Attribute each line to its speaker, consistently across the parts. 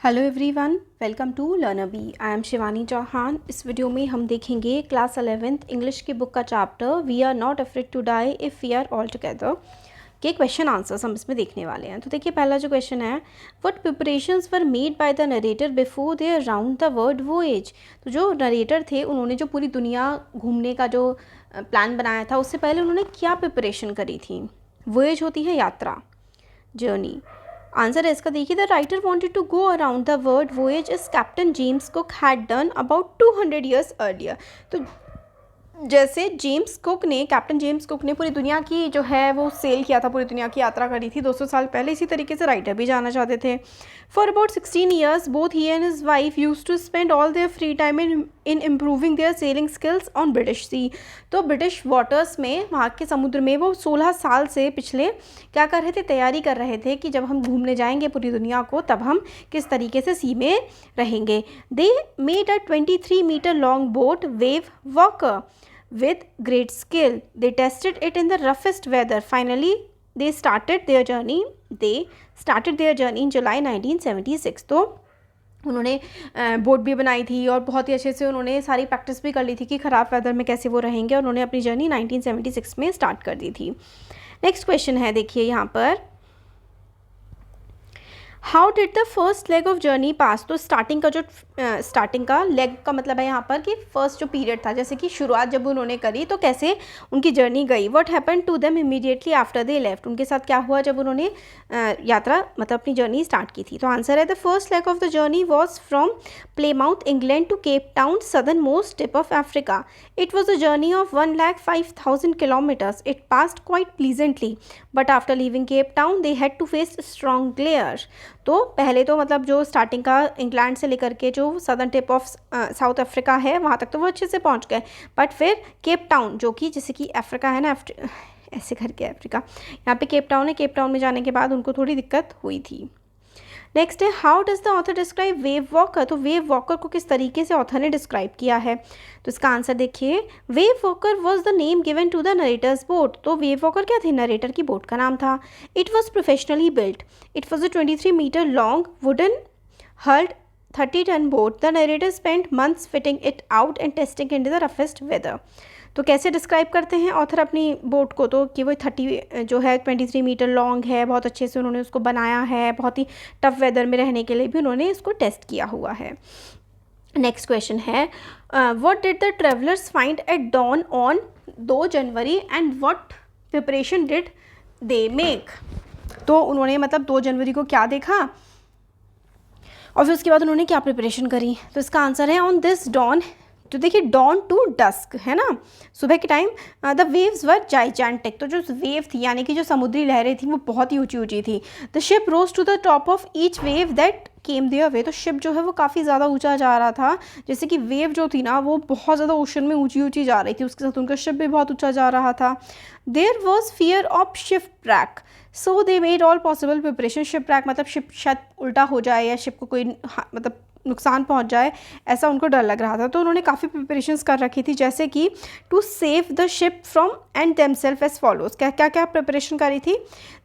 Speaker 1: Hello everyone, welcome to Learner Bee. I am Shivani Chauhan. इस video में हम देखेंगे क्लास 11th इंग्लिश की बुक का chapter we are not afraid to die if we are all together के question answers हम इसमें देखने वाले हैं। तो देखिए, पहला जो क्वेश्चन है, what preparations were made by the narrator before they round the world voyage. तो जो नरेटर थे उन्होंने जो पूरी दुनिया घूमने का जो प्लान बनाया था उससे पहले उन्होंने क्या प्रिपरेशन करी थी। वोएज होती है यात्रा, जर्नी। आंसर है इसका, देखिए, the writer wanted to go around the world voyage as captain James Cook had done about 200 years earlier. तो जैसे कैप्टन जेम्स कुक ने पूरी दुनिया की जो है वो सेल किया था, पूरी दुनिया की यात्रा करी थी 200 साल पहले, इसी तरीके से राइटर भी जाना चाहते थे। For about 16 years both he and his wife use to spend all their free time in improving their sailing skills on British sea. तो ब्रिटिश वाटर्स में, वहाँ के समुद्र में वो 16 साल से पिछले क्या कर रहे थे, तैयारी कर रहे थे कि जब हम घूमने जाएंगे पूरी दुनिया को तब हम किस तरीके से सी में रहेंगे। They made a 23 meter long boat wave walker with great skill. They tested it in the roughest weather. Finally, they started their journey in July 1976. तो उन्होंने बोट भी बनाई थी और बहुत ही अच्छे से उन्होंने सारी प्रैक्टिस भी कर ली थी कि ख़राब वेदर में कैसे वो रहेंगे, और उन्होंने अपनी जर्नी 1976 में स्टार्ट कर दी थी। नेक्स्ट क्वेश्चन है, देखिए यहाँ पर, how did the first leg of journey pass. तो स्टार्टिंग का लेग का मतलब है यहाँ पर कि फर्स्ट जो पीरियड था, जैसे कि शुरुआत जब उन्होंने करी तो कैसे उनकी जर्नी गई। What happened to them immediately after they left. उनके साथ क्या हुआ जब उन्होंने यात्रा मतलब अपनी जर्नी स्टार्ट की थी। तो आंसर है, the first leg of the journey was from Plymouth England to Cape Town, southern most tip of Africa. It was a journey of 1,05,000 kilometers. It passed quite pleasantly, but after leaving Cape Town they had to face strong glare. तो पहले तो मतलब जो starting का England से लेकर के जो southern tip of south Africa है वहाँ तक तो वो अच्छे से पहुँच गए, बट फिर केप टाउन, जो कि जैसे कि अफ्रीका है ना, ऐसे करके अफ्रीका, यहाँ पे केप टाउन है, केप टाउन में जाने के बाद उनको थोड़ी दिक्कत हुई थी। नेक्स्ट है, how does the author describe wave walker. तो वेव वॉकर को किस तरीके से ऑथर ने डिस्क्राइब किया है। तो इसका आंसर देखिए, Wave Walker was the name given to the narrator's boat. तो वेव वॉकर क्या थे, नरेटर की बोट का नाम था। It was professionally built. It was a 23 meter long wooden hulled 30-ton boat. The narrator spent months fitting it out and testing in the roughest weather. तो कैसे describe करते हैं ऑथर अपनी बोट को, तो कि वो 23 meter लॉन्ग है, बहुत अच्छे से उन्होंने उसको बनाया है, बहुत ही टफ वेदर में रहने के लिए भी उन्होंने इसको टेस्ट किया हुआ है। नेक्स्ट क्वेश्चन है, what did the travellers find at dawn on 2 January and what preparation did they make. तो उन्होंने मतलब 2 जनवरी को क्या देखा और फिर उसके बाद उन्होंने क्या प्रिपरेशन करी। तो इसका आंसर है, ऑन दिस डॉन। तो देखिए, डॉन टू डस्क है ना, सुबह के time, the waves were gigantic. तो जो वेव थी यानी कि जो समुद्री लहरें थी वो बहुत ही ऊंची ऊंची थी। The ship rose to the top of each wave that came their way. तो शिप जो है वो काफ़ी ज़्यादा ऊंचा जा रहा था, जैसे कि वेव जो थी ना वो बहुत ज़्यादा ओशन में ऊंची ऊंची जा रही थी, उसके साथ उनका शिप भी बहुत ऊंचा जा रहा था। There was fear of ship wreck, so they made all possible preparation. Ship wreck मतलब शिप शायद उल्टा हो जाए या शिप को कोई मतलब नुकसान पहुंच जाए, ऐसा उनको डर लग रहा था। तो उन्होंने काफ़ी प्रिपरेशंस कर रखी थी, जैसे कि to save the ship from and themselves as follows. क्या प्रिपरेशन करी थी।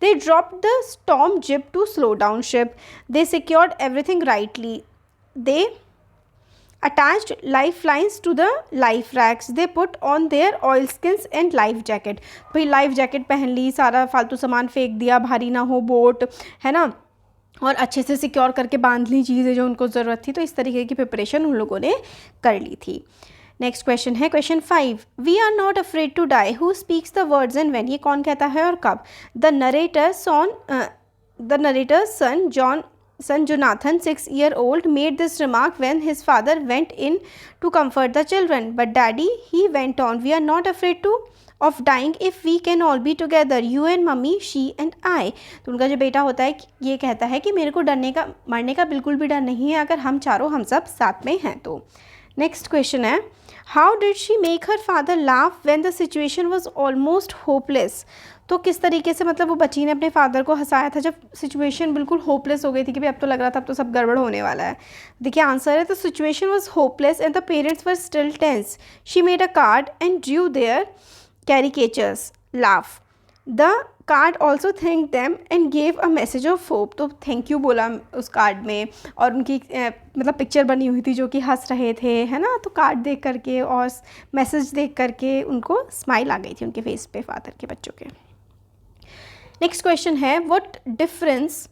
Speaker 1: They dropped the storm jib to slow down ship. They secured everything rightly. They attached lifelines to the life racks. They put on their oilskins and life jacket. भाई life jacket पहन ली, सारा फालतू सामान फेंक दिया, भारी ना हो बोट, है ना, और अच्छे से सिक्योर करके बांध ली चीज़ें जो उनको ज़रूरत थी। तो इस तरीके की प्रिपरेशन उन लोगों ने कर ली थी। नेक्स्ट क्वेश्चन है, question 5, we are not afraid to die, who speaks the words and when. ये कौन कहता है और कब। The narrator's son Jonathan, 6-year-old, made this remark when his father went in to comfort the children. But daddy, he went on, we are not afraid of dying if we can all be together, you and mummy, she and I. तो उनका जो बेटा होता है ये कहता है कि मेरे को मरने का बिल्कुल भी डर नहीं है अगर हम सब साथ में हैं तो। नेक्स्ट क्वेश्चन है, how did she make her father laugh when the situation was almost hopeless. तो किस तरीके से मतलब वो बच्ची ने अपने फादर को हंसाया था जब सिचुएशन बिल्कुल होपलेस हो गई थी कि भाई अब तो लग रहा था अब तो सब गड़बड़ होने वाला है। देखिए आंसर है, the situation was hopeless and the parents were still tense. She made a card and drew their caricatures, laugh. The card also thank them and gave a message of hope. तो thank you बोला उस card में, और उनकी मतलब picture बनी हुई थी जो कि हंस रहे थे, है ना। तो कार्ड देख करके और मैसेज देख करके उनको स्माइल आ गई थी उनके फेस पे, फादर के, बच्चों के। नेक्स्ट क्वेश्चन है, what difference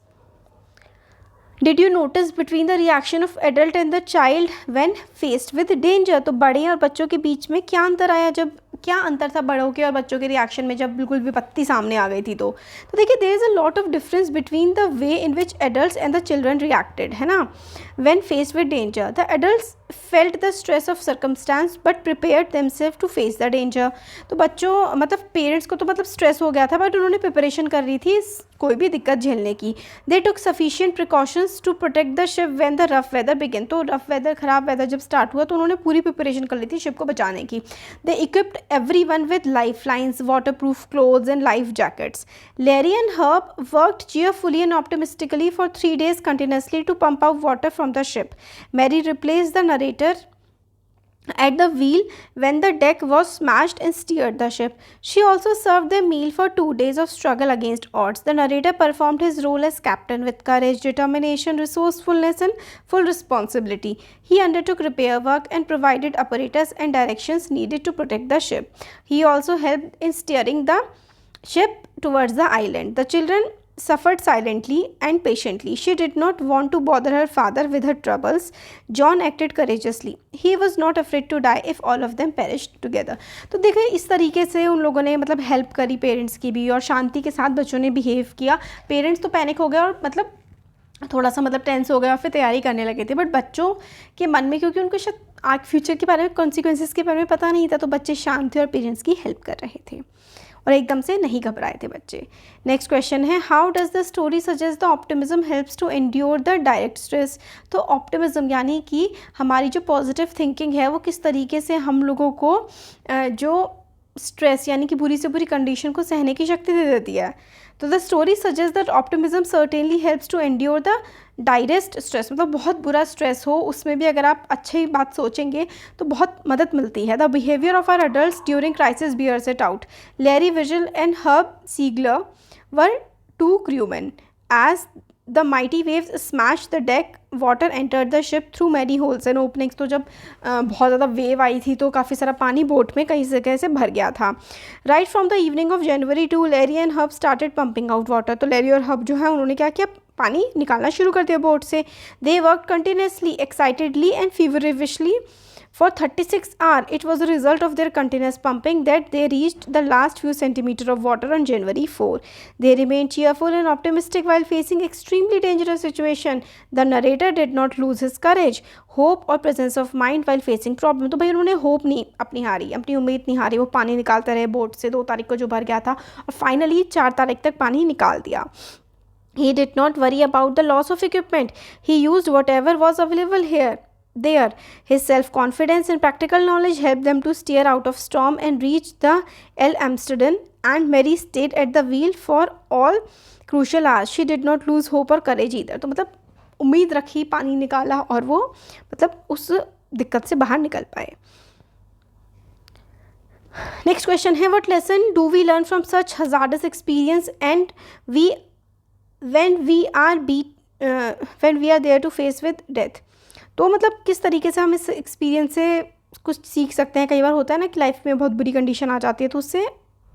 Speaker 1: did you notice between the reaction of adult and the child when faced with danger. तो बड़े और बच्चों के बीच में क्या अंतर आया, जब क्या अंतर था बड़ों के और बच्चों के रिएक्शन में जब बिल्कुल विपत्ति सामने आ गई थी। तो देखिए, there is a lot of difference between the way in which adults and the children reacted, है ना। When faced with danger the adults felt the stress of circumstance but prepared themselves to face the danger. तो बच्चों मतलब parents को तो मतलब stress हो गया था, बट उन्होंने प्रिपरेशन कर रही थी कोई भी दिक्कत झेलने की। They took sufficient precautions to protect the ship when the rough weather begin. तो रफ वेदर, खराब वेदर जब स्टार्ट हुआ तो उन्होंने पूरी प्रिपरेशन कर ली थी शिप को बचाने की। दे equipped everyone with lifelines, waterproof clothes and life jackets. Larry and Herb worked cheerfully and optimistically for 3 days continuously to pump out water from the ship. Mary replaced the narrator at the wheel when the deck was smashed and steered the ship. She also served their meal for 2 days of struggle against odds. The narrator performed his role as captain with courage, determination, resourcefulness, and full responsibility. He undertook repair work and provided apparatus and directions needed to protect the ship. He also helped in steering the ship towards the island. The children suffered silently and patiently. She did not want to bother her father with her troubles. John acted courageously. He was not afraid to die if all of them perished together. तो देखिए, इस तरीके से उन लोगों ने मतलब help करी पेरेंट्स की भी, और शांति के साथ बच्चों ने बिहेव किया। पेरेंट्स तो पैनिक हो गए और मतलब थोड़ा सा मतलब टेंस हो गए और फिर तैयारी करने लगे थे, बट बच्चों के मन में, क्योंकि उनको शायद आगे फ्यूचर के बारे में, कॉन्सिक्वेंसेस के बारे में पता नहीं था, तो बच्चे शांत थे और पेरेंट्स की हेल्प कर रहे थे और एकदम से नहीं घबराए थे बच्चे। नेक्स्ट क्वेश्चन है, how does the story suggest the optimism helps to endure the direct stress. तो ऑप्टिमिज्म यानी कि हमारी जो पॉजिटिव थिंकिंग है वो किस तरीके से हम लोगों को जो स्ट्रेस यानी कि बुरी से बुरी कंडीशन को सहने की शक्ति दे देती है। तो the story suggest that optimism certainly helps to endure the direst stress. मतलब बहुत बुरा स्ट्रेस हो उसमें भी अगर आप अच्छी बात सोचेंगे तो बहुत मदद मिलती है। The behaviour of our adults during crisis bears it out. Larry Wiesel and Herb Seigler were 2 crewmen. As the mighty waves smashed the deck, water entered the ship through many holes and openings. तो जब बहुत ज़्यादा wave आई थी तो काफ़ी सारा पानी boat में कई जगह से भर गया था। Right from the evening of January 2 Larry and hub started pumping out water. तो लैरी और हब जो है उन्होंने क्या किया, पानी निकालना शुरू कर दिया बोट से। They work continuously, excitedly and feverishly for 36 hours. It was a result of their continuous pumping that they reached the last few centimeters of water on January 4. They remained cheerful and optimistic while facing extremely dangerous situation. The narrator did not lose his courage, hope or presence of mind while facing problem. तो भाई उन्होंने hope नहीं अपनी हारी, अपनी उम्मीद नहीं हारी। वो पानी निकालते रहे बोट से 2 तारीख को जो भर गया था, और फाइनली 4 तारीख तक पानी निकाल दिया। He did not worry about the loss of equipment. He used whatever was available there. His self-confidence and practical knowledge helped them to steer out of storm and reach the El Amsterdam, and Mary stayed at the wheel for all crucial hours. She did not lose hope or courage either. तो मतलब उम्मीद रखी, पानी निकाला और वो मतलब उस दिक्कत से बाहर निकल पाए। नेक्स्ट क्वेश्चन है, what lesson do we learn from such hazardous experience and when we are there to face with death। तो मतलब किस तरीके से हम इस एक्सपीरियंस से कुछ सीख सकते हैं। कई बार होता है ना कि लाइफ में बहुत बुरी कंडीशन आ जाती है, तो उससे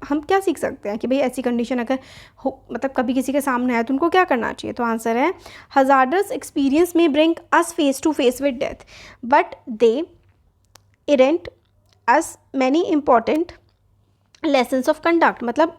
Speaker 1: हम क्या सीख सकते हैं कि भाई ऐसी कंडीशन अगर हो, मतलब कभी किसी के सामने आए तो उनको क्या करना चाहिए। तो आंसर है, हजार्डस एक्सपीरियंस में bring us face to face with death but they earned us many important lessons of conduct. मतलब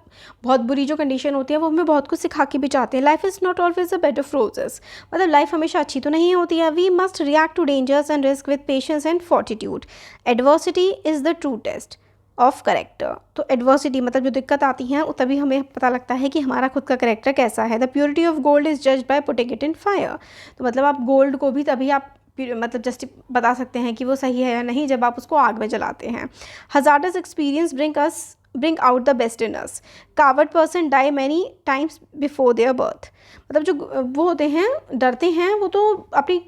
Speaker 1: बहुत बुरी जो कंडीशन होती है वो हमें बहुत कुछ सिखा के भी जाते हैं। Life is not always a bed of roses. मतलब लाइफ हमेशा अच्छी तो नहीं होती है। We must react to dangers and risk with patience and fortitude. Adversity is the true test of character. तो एडवर्सिटी मतलब जो दिक्कत आती हैं वो तभी हमें पता लगता है कि हमारा खुद का करेक्टर कैसा है। The purity of gold is judged by putting it in fire. तो मतलब आप गोल्ड को भी तभी आप मतलब जस्ट बता सकते हैं कि वो सही है या नहीं जब आप उसको आग में जलाते हैं। Hazardous experience bring out the best in us. Coward person die many times before their birth। मतलब जो वो होते हैं डरते हैं वो तो अपनी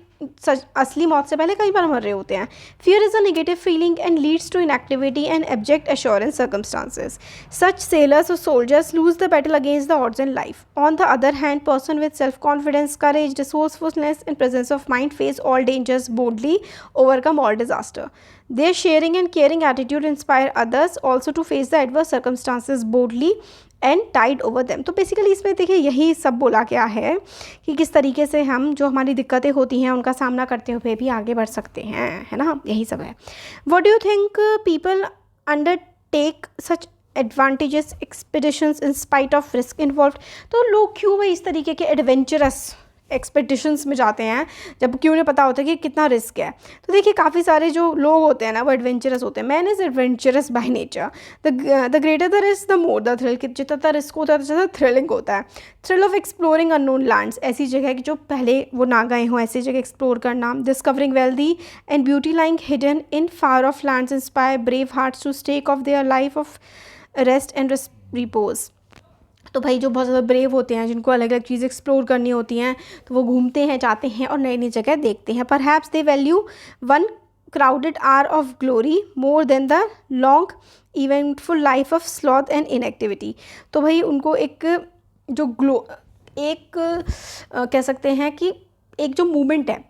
Speaker 1: असली मौत से पहले कई बार मर रहे होते हैं। Fear is a negative feeling and leads to inactivity and abject assurance circumstances. Such sailors और soldiers lose the battle against the odds in life. On the other hand, person with self confidence, courage, resourcefulness and presence of mind face all dangers boldly, overcome all disaster. Their sharing and caring attitude inspire others also to face the adverse circumstances boldly and tide over them। तो basically इसमें देखिए यही सब बोला गया है कि किस तरीके से हम जो हमारी दिक्कतें होती हैं उनका सामना करते हुए भी आगे बढ़ सकते हैं, है ना, यही सब है। What do you think people undertake such advantageous expeditions in spite of risk involved? तो लोग क्यों भाई इस तरीके के एडवेंचरस एक्सपेडिशंस में जाते हैं जब क्यों नहीं पता होता कि कितना रिस्क है? तो देखिए काफ़ी सारे जो लोग होते हैं ना वो एडवेंचरस होते हैं। Man is adventurous by nature. The greater the risk the more the thrill. जितना रिस्क होता है तो ज़्यादा थ्रिलिंग होता है। Thrill of exploring unknown lands, ऐसी जगह कि जो पहले वो ना गए हों, ऐसी जगह एक्सप्लोर करना। Discovering wealthy and beauty lying hidden in far off lands inspire brave hearts to take off their life of rest and repose. तो भाई जो बहुत ज़्यादा ब्रेव होते हैं, जिनको अलग अलग चीज़ें एक्सप्लोर करनी होती हैं, तो वो घूमते हैं, जाते हैं और नई नई जगह देखते हैं। Perhaps they value one crowded hour of glory more than the long eventful life of sloth and inactivity. तो भाई उनको एक जो कह सकते हैं कि एक जो मूवमेंट है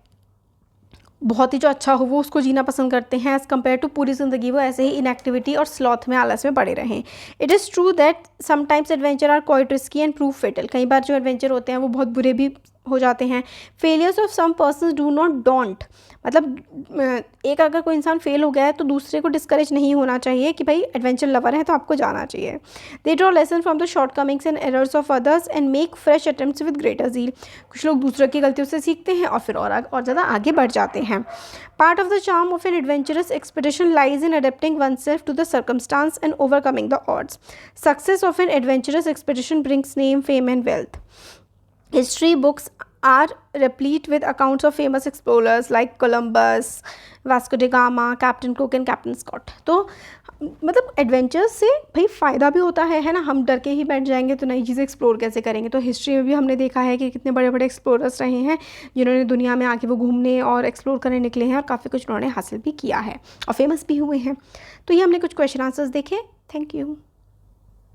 Speaker 1: बहुत ही जो अच्छा हो वो उसको जीना पसंद करते हैं एज़ कम्पेयर टू पूरी ज़िंदगी वो ऐसे ही इनएक्टिविटी और स्लॉथ में, आलस में पड़े रहें। It is true that sometimes adventure are quite risky and prove fatal. कई बार जो एडवेंचर होते हैं वो बहुत बुरे भी हो जाते हैं। Failures of some persons do not daunt, मतलब एक अगर कोई इंसान फेल हो गया है तो दूसरे को डिस्करेज नहीं होना चाहिए कि भाई एडवेंचर लवर है तो आपको जाना चाहिए। They draw lesson from the shortcomings and errors of others and make fresh attempts with greater zeal. कुछ लोग दूसरों की गलतियों से सीखते हैं और फिर और ज़्यादा आगे बढ़ जाते हैं। Part of the charm of an adventurous expedition lies in adapting oneself to the circumstance and overcoming the odds. Success of an adventurous expedition brings name, fame and wealth. History books are replete with accounts of famous explorers like Columbus, Vasco da Gama, Captain Cook and Captain Scott। तो मतलब adventures से भाई फ़ायदा भी होता है ना। हम डर के ही बैठ जाएंगे तो नई चीज़ें एक्सप्लोर कैसे करेंगे? तो हिस्ट्री में भी हमने देखा है कि कितने बड़े बड़े एक्सप्लोरर्स रहे हैं जिन्होंने दुनिया में आके वो घूमने और एक्सप्लोर करने निकले हैं और काफ़ी कुछ उन्होंने हासिल भी किया है और फेमस भी हुए हैं। तो ये हमने कुछ क्वेश्चन आंसर्स देखे। Thank you.